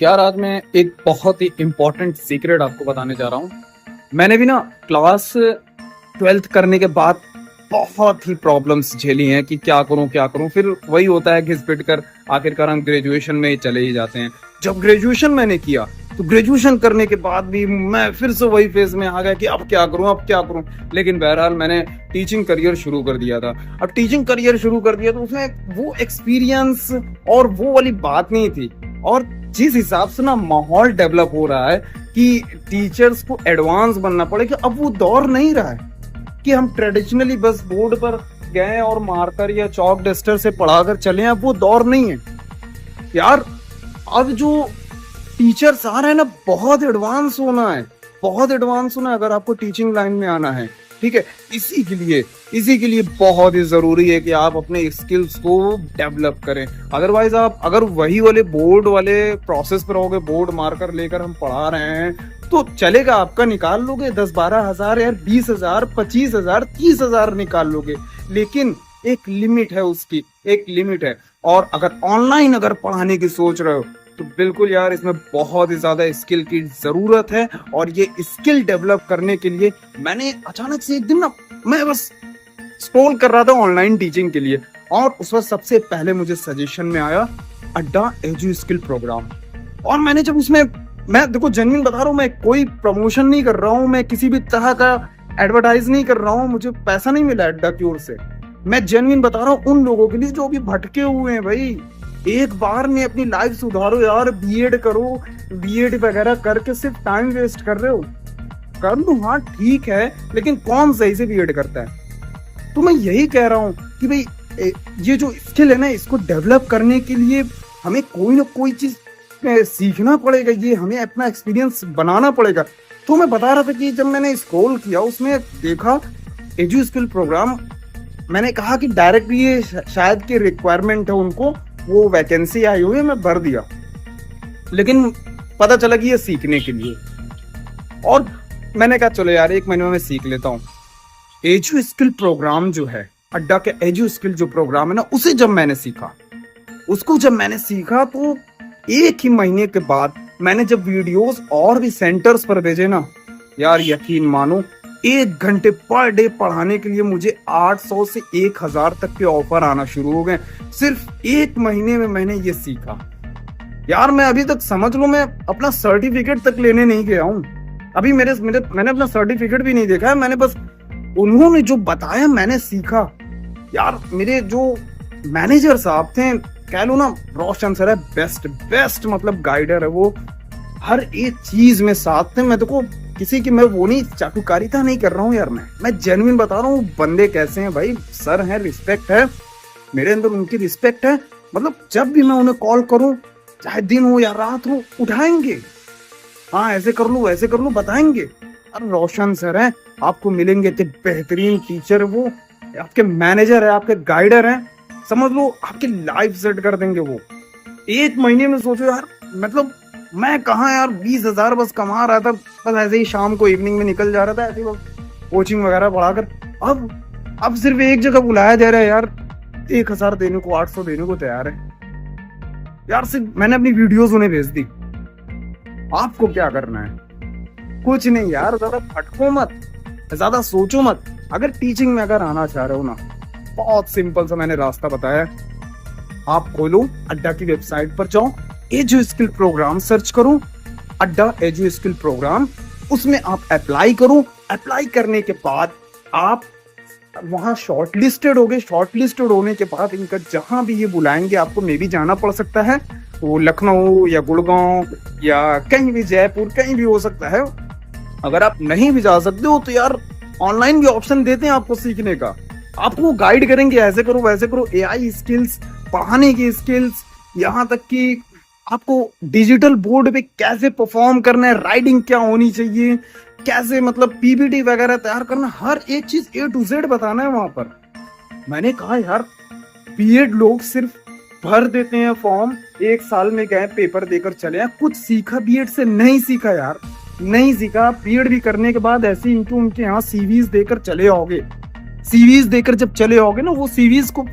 यार आज मैं एक बहुत ही इम्पोर्टेंट सीक्रेट आपको बताने जा रहा हूँ। मैंने भी ना क्लास 12th करने के बाद बहुत ही प्रॉब्लम्स झेली हैं कि क्या करूँ। फिर वही होता है घिस पिट कर आखिरकार हम ग्रेजुएशन में ही चले ही जाते हैं। जब ग्रेजुएशन मैंने किया तो ग्रेजुएशन करने के बाद भी मैं फिर से वही फेज में आ गया कि अब क्या करूँ। लेकिन बहरहाल मैंने टीचिंग करियर शुरू कर दिया था। अब टीचिंग करियर शुरू कर दिया तो उसमें वो एक्सपीरियंस और वो वाली बात नहीं थी। और जिस हिसाब से ना माहौल डेवलप हो रहा है कि टीचर्स को एडवांस बनना पड़ेगा, अब वो दौर नहीं रहा है कि हम ट्रेडिशनली बस बोर्ड पर गए और मार्कर या चौक डस्टर से पढ़ाकर चले। अब वो दौर नहीं है यार। अब जो टीचर्स आ रहे हैं ना, बहुत एडवांस होना है, बहुत एडवांस होना है अगर आपको टीचिंग लाइन में आना है। ठीक है, इसी के लिए बहुत ही जरूरी है कि आप अपने स्किल्स को डेवलप करें। अदरवाइज आप अगर वही वाले बोर्ड वाले प्रोसेस पर रहोगे, बोर्ड मार्कर लेकर हम पढ़ा रहे हैं तो चलेगा, आपका निकाल लोगे 10-12 हजार यार, 20,000, 25,000, 30,000 निकाल लोगे, लेकिन एक लिमिट है, उसकी एक लिमिट है। और अगर ऑनलाइन अगर पढ़ाने की सोच रहे हो तो बिल्कुल यार इसमें बहुत ही ज्यादा स्किल की जरूरत है। और ये स्किल डेवलप करने के लिए मैंने अचानक से एक दिन ना, मैं बस स्क्रॉल कर रहा था ऑनलाइन टीचिंग के लिए, और उस वक्त सबसे पहले मुझे सजेशन में आया अड्डा एजू स्किल प्रोग्राम। और मैंने जब उसमें, मैं देखो जेन्युइन बता रहा हूँ, मैं कोई प्रमोशन नहीं कर रहा हूँ, मैं किसी भी तरह का एडवर्टाइज नहीं कर रहा हूँ, मुझे पैसा नहीं मिला अड्डा की ओर से। मैं जेन्युइन बता रहा हूँ उन लोगों के लिए जो अभी भटके हुए हैं। भाई एक बार में अपनी लाइफ सुधारो यार, बीएड करो, बीएड वगैरह करके सिर्फ टाइम वेस्ट कर रहे हो। कर लो, हाँ ठीक है, लेकिन कौन सही से बीएड करता है? तो मैं यही कह रहा हूँ कि भाई ये जो स्किल है ना, इसको डेवलप करने के लिए हमें कोई ना कोई चीज सीखना पड़ेगा, ये हमें अपना एक्सपीरियंस बनाना पड़ेगा। तो मैं बता रहा था कि जब मैंने स्क्रॉल किया उसमें देखा एजू स्किल प्रोग्राम, मैंने कहा कि डायरेक्ट ये शायद की रिक्वायरमेंट है उनको, वो वैकेंसी आई हुई है, मैं भर दिया। लेकिन पता चला कि ये सीखने के लिए, और मैंने कहा चलो यार 1 महीने में सीख लेता हूँ। एजू स्किल प्रोग्राम जो है, अड्डा के एजू स्किल जो प्रोग्राम है ना, उसे जब मैंने सीखा, उसको जब मैंने सीखा तो 1 ही महीने के बाद मैंने जब वीडियोस और भी सेंटर्स पर भेजे ना यार, यकीन मानो 1 घंटे पर डे पढ़ाने के लिए मुझे 800 से 1,000 तक के ऑफर आना शुरू हो गए। सिर्फ 1 महीने में मैंने ये सीखा यार। मैं अभी तक समझ लो मैं अपना सर्टिफिकेट तक लेने नहीं गया हूँ अभी। मैंने अपना सर्टिफिकेट भी नहीं देखा है, मैंने बस उन्होंने जो बताया मैंने सीखा यार। मेरे जो मैनेजर साहब थे, कह लो ना, रोशन सर है, बेस्ट मतलब गाइडर है वो, हर एक चीज में साथ थे। मैं देखो किसी की मैं वो नहीं, चाटुकारिता नहीं कर रहा हूँ यार, मैं जेन्युइन बता रहा हूँ बंदे कैसे हैं भाई। सर हैं, रिस्पेक्ट है मेरे अंदर, उनकी रिस्पेक्ट है। मतलब जब भी मैं उन्हें कॉल करूँ, चाहे दिन हो या रात हो, उठाएंगे, हाँ ऐसे कर लो वैसे कर लो, बताएंगे। अरे रोशन सर हैं, आपको मिलेंगे इतने बेहतरीन टीचर, वो आपके मैनेजर है, आपके गाइडर हैं, समझ लो आपकी लाइफ सेट कर देंगे वो। 1 महीने में सोचो यार, मतलब मैं कहाँ यार 20,000 बस कमा रहा था, बस ऐसे ही शाम को इवनिंग में निकल जा रहा था, ऐसे कोचिंग वगैरह पढ़ाकर। अब सिर्फ एक जगह बुलाया जा रहा है यार, 1,000 देने को, 800 देने को तैयार है यार। सिर्फ मैंने अपनी वीडियोस उन्हें भेज दी। आपको क्या करना है? कुछ नहीं यार, ज्यादा भटको मत, ज्यादा सोचो मत। अगर टीचिंग में अगर आना चाह रहे हो ना, बहुत सिंपल सा मैंने रास्ता बताया। आप खोलो अड्डा की वेबसाइट पर जाओ, एजू स्किल प्रोग्राम सर्च करो, अड्डा एजू स्किल प्रोग्राम, उसमें आप अप्लाई करो। अप्लाई करने के बाद आप वहां शॉर्टलिस्टेड होगे। शॉर्टलिस्टेड होने के बाद इनका जहां भी ये बुलाएंगे, आपको मे भी जाना पड़ सकता है, वो लखनऊ या गुड़गांव या कहीं भी, जयपुर कहीं भी हो सकता है। अगर आप नहीं भी जा सकते हो तो यार ऑनलाइन भी ऑप्शन देते हैं आपको सीखने का, आपको गाइड करेंगे, ऐसे करो वैसे करो, एआई स्किल्स, पढ़ाने की स्किल्स, यहाँ तक कि आपको डिजिटल बोर्ड पे कैसे परफॉर्म करना है, राइटिंग क्या होनी चाहिए, कैसे मतलब पीपीटी वगैरह तैयार करना, हर एक चीज A to Z बताना है वहां पर। मैंने कहा यार बीएड लोग सिर्फ भर देते हैं फॉर्म, 1 साल में गए पेपर देकर चले हैं, कुछ सीखा बीएड से? नहीं सीखा यार, नहीं सीखा। बीएड भी करने के बाद ऐसे ही उनके यहाँ सीवीज देकर चले आओगे। सीवीज देकर जब चले आओगे ना, वो सीवीज को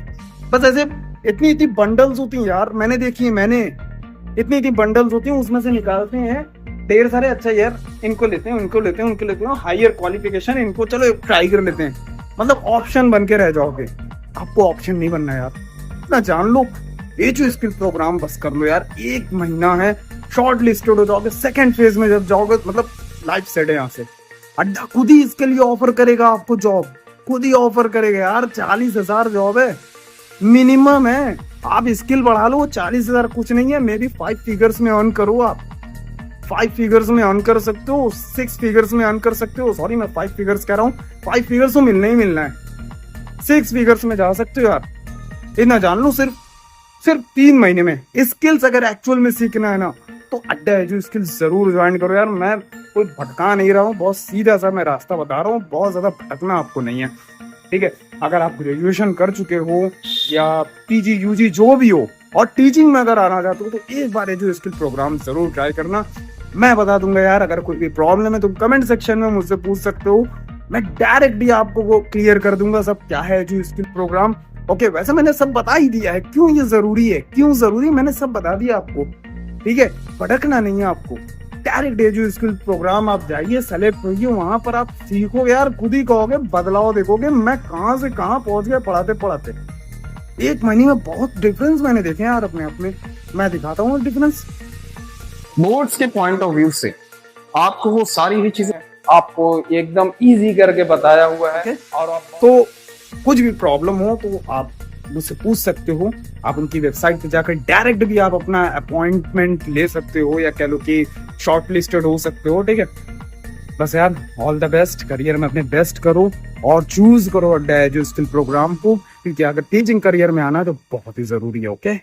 बस ऐसे इतनी बंडल्स होती हैं यार, मैंने देखी है, मैंने इतनी इतनी बंडल्स होती हैं, उसमें से निकालते हैं ढेर सारे। अच्छा यार इनको लेते हैं, उनको लेते हैं, उनको लेते हैं, हायर क्वालिफिकेशन इनको, चलो ट्राई कर लेते हैं। मतलब ऑप्शन बन के रह जाओगे। आपको ऑप्शन नहीं बनना यार, ना जान लो, ये जो स्किल प्रोग्राम बस कर लो यार। 1 महीना है, शॉर्ट लिस्टेड हो जाओगे। सेकंड फेज में जब जाओगे मतलब लाइफ सेट है। यहाँ से अड्डा खुद ही इसके लिए ऑफर करेगा आपको, जॉब खुद ही ऑफर करेगा यार। 40,000 जॉब है, मिनिमम है। आप स्किल बढ़ा लो, 40,000 कुछ नहीं है। मे बी 5 फिगर्स में अर्न करो आप, 5 फिगर्स में अर्न कर सकते हो, 6 फिगर्स में अर्न कर सकते हो। सॉरी, मैं 5 फिगर्स कह रहा हूँ, 5 फिगर्स तो मिलना ही मिलना है। 6 फिगर्स में जा सकते हो यार, इतना जान लो। सिर्फ 3 महीने में स्किल्स अगर एक्चुअल में सीखना है ना, तो अड्डा एजू स्किल्स जरूर ज्वाइन करो यार। मैं कोई भटका नहीं रहा हूँ, बहुत सीधा सा मैं रास्ता बता रहा हूँ, बहुत ज्यादा भटकना आपको नहीं है, ठीक है। अगर आप ग्रेजुएशन कर चुके हो या पीजी यूजी जो भी हो और टीचिंग में अगर आना चाहते हो, तो एक बार एजू स्किल प्रोग्राम जरूर ट्राई करना। मैं बता दूंगा यार, अगर कोई भी प्रॉब्लम है तो कमेंट सेक्शन में मुझसे पूछ सकते हो। मैं डायरेक्टली आपको वो क्लियर कर दूंगा सब क्या है एजू स्किल प्रोग्राम। ओके, वैसे मैंने सब बता ही दिया है, क्यों ये जरूरी है, क्यों जरूरी, मैंने सब बता दिया आपको, ठीक है। भटकना नहीं है आपको, डायरेक्ट एजू स्किल प्रोग्राम आप जाइए, सेलेक्ट होइए, वहां पर आप सीखोगे यार, खुद ही कहोगे, बदलाव देखोगे। मैं कहां से कहां पहुंच गया पढ़ाते पढ़ाते। 1 महीने में बहुत डिफरेंस मैंने देखे यार अपने आप में। मैं दिखाता हूँ डिफरेंस। बोर्ड्स के पॉइंट ऑफ व्यू से आपको वो सारी ही चीजें आपको एकदम इजी करके बताया हुआ है। और आप तो कुछ भी प्रॉब्लम हो तो आप मुझसे पूछ सकते हो। आप उनकी वेबसाइट पे जाकर डायरेक्ट भी आप अपना अपॉइंटमेंट ले सकते हो, या कह लो कि शॉर्ट लिस्टेड हो सकते हो, ठीक है। बस यार, ऑल द बेस्ट, करियर में अपने बेस्ट करो और चूज करो एजू स्किल प्रोग्राम को, क्योंकि अगर टीचिंग करियर में आना तो बहुत ही जरूरी है। ओके।